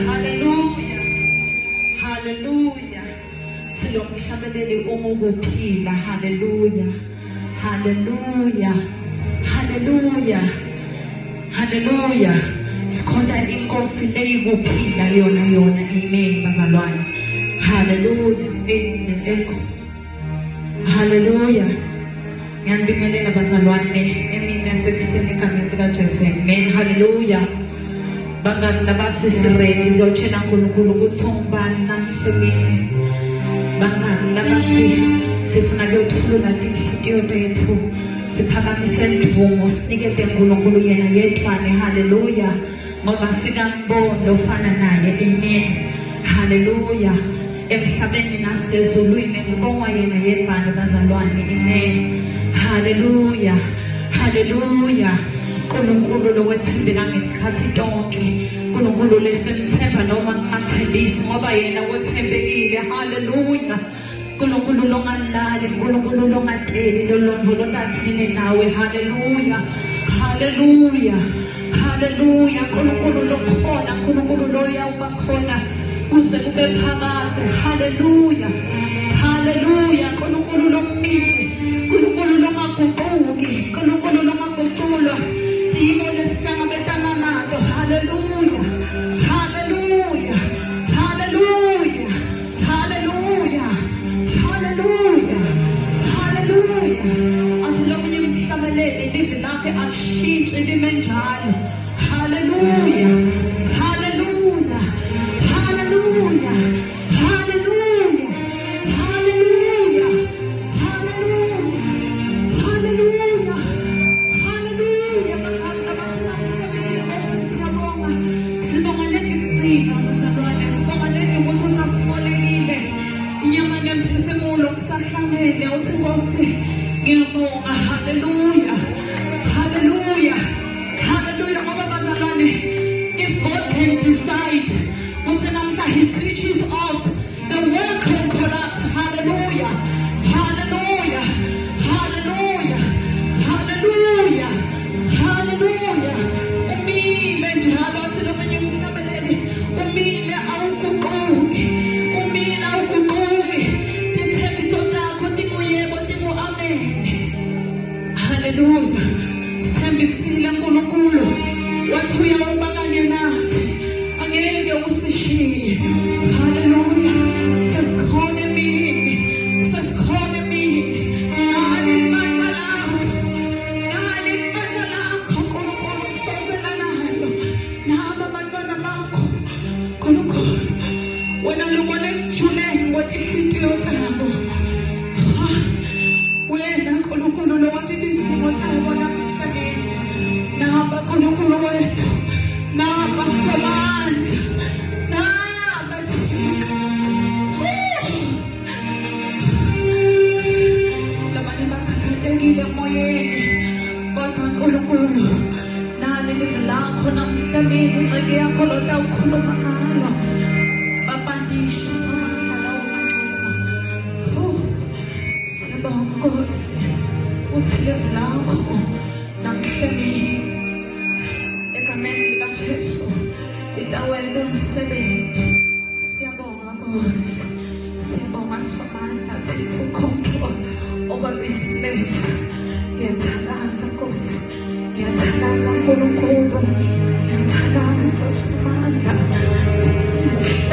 Hallelujah. Hallelujah. Silomhlabeleli umukuphila. Hallelujah. Hallelujah. Hallelujah. Hallelujah. Sikhona inkosi leyikuphila yona. Amen bazalwane. Hallelujah. Amen. Hallelujah. Ngiyanibingelela bazalwane emini yasekuseni egameni likaJesu. Amen. Hallelujah. Bangani labathi siredi ngiyotshela uNkulunkulu ukuthi ungubani namhlanje. Bangani labathi sifuna ukuyothulula inhliziyo yethu. Siphakamise indivumo sinikete uNkulunkulu yena yedwana. Hallelujah. Ngoba sinambono ofana naye. Amen. Hallelujah. Emhlabeni nasezulwini ngibonga yena yedwana bazalwane. Amen. Hallelujah. Hallelujah. uNkulunkulu lokwethembeka ngekhathi tonke. uNkulunkulu lesimthemba noma ngingathembisi ngoba yena wethembekile. Hallelujah. uNkulunkulu longalali, uNkulunkulu longateli, lolondolotathini nawe. Hallelujah. Hallelujah. Hallelujah. uNkulunkulu lokhona, uNkulunkulu loyawuba khona kuze kube phakade. Hallelujah. Hallelujah. uNkulunkulu lomile, uNkulunkulu longaguquki, uNkulunkulu longaguqulwa dimo lesihlangabetana nalo. Hallelujah. Hallelujah. Hallelujah. Hallelujah. Hallelujah. Hallelujah. Asilomunye umhlabeleli livi lakhe ashintshi lime njalo. Hallelujah. Hallelujah. Hallelujah. Hallelujah. Hallelujah. Hallelujah. Hallelujah. Hallelujah. Bakanda bathina mhlabeni bese siyabonga. Sibonga ledigcina bazalwane. Sibonga ukuthi usasibolekile. Inyama nemphefumulo kusahlangene uthi Nkosi ngiyabonga. Hallelujah. Hallelujah. Hallelujah. Ngoba bazalwane, if God can decide ukuthi namhla he switches off, the world can collapse. Hallelujah. Hallelujah. Hallelujah. Hallelujah. Hallelujah. Umile njalo athi lomunye umhlabeleli, umile awuguquki, umile awuguquki. Ithembiso lakho tinguyebo tingu-amen. Hallelujah. Sithembisile uNkulunkulu wathi uyawuba kanye nathi, angeke usishiye. Hallelujah. Sesikhona emini, sesikhona emini. Nali ibandla lakho, nali ibandla lakho uNkulunkulu sozela nalo. Nabo abantwana bakho uNkulunkulu, wena lubone ekujuleni kwetihliziyo zabo. Wena uNkulunkulu lowathi izimo zabo namhlanje. Naba uNkulunkulu wethu, naba samandla, naba thina. Labanye bakhathatekile emoyeni, kodwa uNkulunkulu nani livi lakho namhlanje. Inceke yakho loda ukhuluma ngalo, babandishe isandla lawo manxeba. Siyabonga Nkosi uthi livi lakho namhlanje egameni likaJesu litawela umsebenzi. Siyabonga Nkosi, siyabonga Somandla, take full control over this place. Ngiyathandaza Nkosi, ngiyathandaza uNkulunkulu, ngiyathandaza Somandla.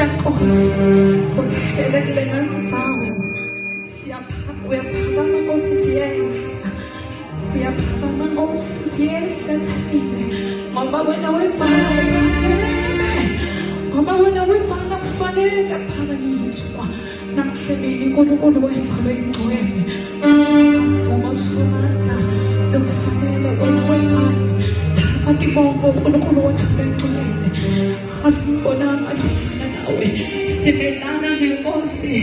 Nkosi uhlele kule ndzawo, uyaphakama Nkosi, siyehla, uyaphakama Nkosi, siyehla thina. Ngoba wena wevana, ngoba wena wevana kufanele kuphakanyiswa namhlanje. uNkulunkulu wethu loyingcwele, mvumo Somandla lokufanele wena wevana. Thatha tibongo uNkulunkulu wethu loyingcwele, asibonanga lofana nawe. Sibelana nje Nkosi,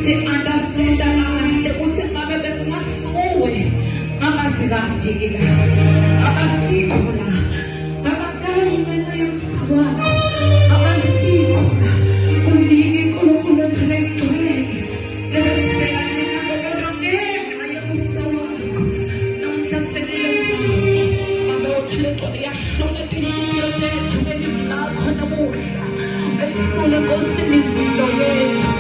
si-understanda kahle ukuthi ngabe bekungasuwe ngabasikafiki la, abasikho la, abakayi ngenxa yokusawakho, abasikho la. Unike uNkulunkulu wethu leyigcwele, lebesibelane nabo kodwa ngenxa yobusa wakho namhla sekulenzani. Ngabe uthi le gcwele yahlona tinhliziyo zethu ngelivi lakho namuhla. Una Nkosi imizimba yethu